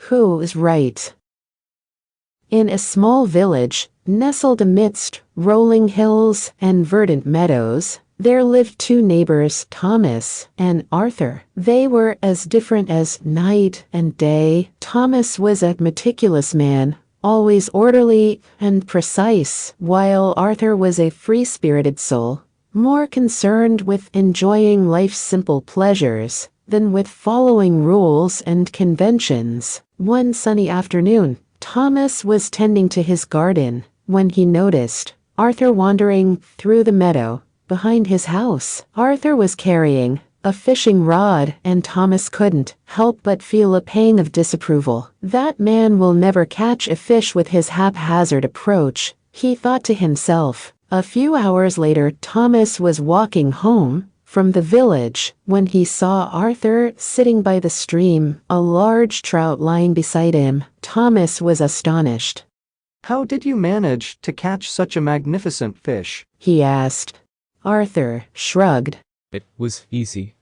Who is right? In a small village, nestled amidst rolling hills and verdant meadows, there lived two neighbors, Thomas and Arthur. They were as different as night and day. Thomas was a meticulous man, always orderly and precise, while Arthur was a free-spirited soul, more concerned with enjoying life's simple pleasures than with following rules and conventions. One sunny afternoon, Thomas was tending to his garden when he noticed Arthur wandering through the meadow behind his house. Arthur was carrying a fishing rod, and Thomas couldn't help but feel a pang of disapproval. That man will never catch a fish with his haphazard approach, he thought to himself. A few hours later, Thomas was walking home from the village when he saw Arthur sitting by the stream, a large trout lying beside him. Thomas was astonished. "How did you manage to catch such a magnificent fish?" he asked. Arthur shrugged. "It was easy,"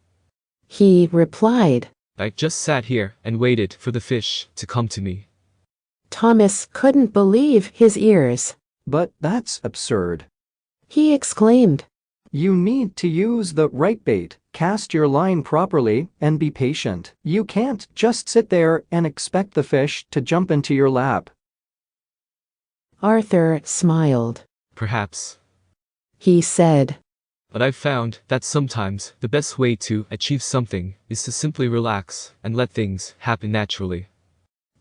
he replied. "I just sat here and waited for the fish to come to me." Thomas couldn't believe his ears. "But that's absurd," he exclaimed. "You need to use the right bait, cast your line properly, and be patient. You can't just sit there and expect the fish to jump into your lap." Arthur smiled. "Perhaps," he said. "but I've found that sometimes the best way to achieve something is to simply relax and let things happen naturally."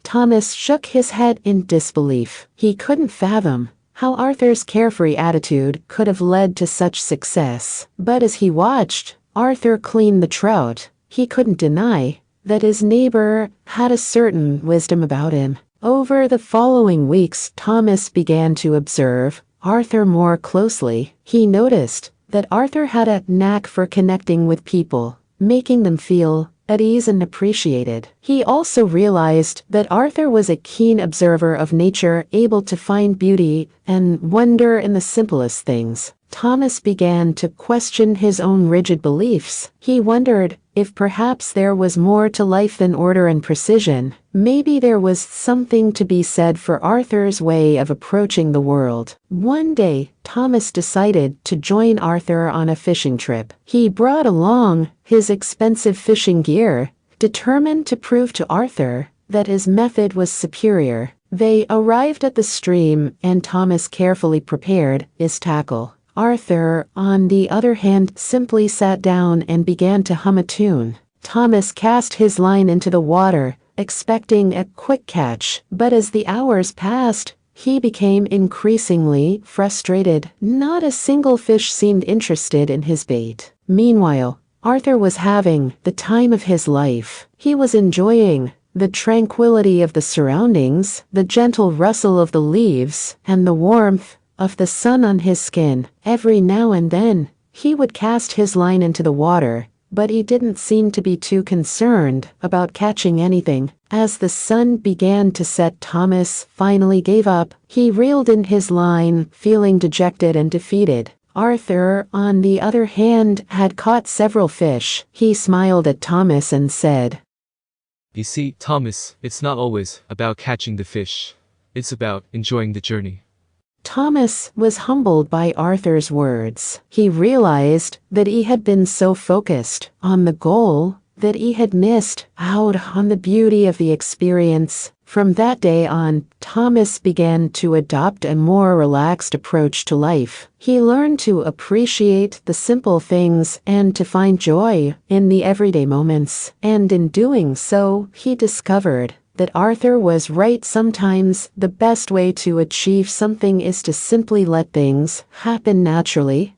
Thomas shook his head in disbelief. He couldn't fathom how Arthur's carefree attitude could have led to such success. But as he watched Arthur clean the trout, he couldn't deny that his neighbor had a certain wisdom about him. Over the following weeks, Thomas began to observe Arthur more closely. He noticed that Arthur had a knack for connecting with people, making them feel at ease and appreciated. He also realized that Arthur was a keen observer of nature, able to find beauty and wonder in the simplest things. Thomas began to question his own rigid beliefs. He wondered if perhaps there was more to life than order and precision. Maybe there was something to be said for Arthur's way of approaching the world. One day, Thomas decided to join Arthur on a fishing trip. He brought along his expensive fishing gear, determined to prove to Arthur that his method was superior. They arrived at the stream, and Thomas carefully prepared his tackle. Arthur, on the other hand, simply sat down and began to hum a tune. Thomas cast his line into the water, expecting a quick catch, but as the hours passed, he became increasingly frustrated. Not a single fish seemed interested in his bait. Meanwhile, Arthur was having the time of his life. He was enjoying the tranquility of the surroundings, the gentle rustle of the leaves, and the warmth of the sun on his skin. Every now and then, he would cast his line into the water, but he didn't seem to be too concerned about catching anything. As the sun began to set, Thomas finally gave up. He reeled in his line, feeling dejected and defeated. Arthur, on the other hand, had caught several fish. He smiled at Thomas and said, "You see, Thomas, it's not always about catching the fish. It's about enjoying the journey." Thomas was humbled by Arthur's words. He realized that he had been so focused on the goal that he had missed out on the beauty of the experience. From that day on, Thomas began to adopt a more relaxed approach to life. He learned to appreciate the simple things and to find joy in the everyday moments. And in doing so, he discovered that Arthur was right. Sometimes the best way to achieve something is to simply let things happen naturally.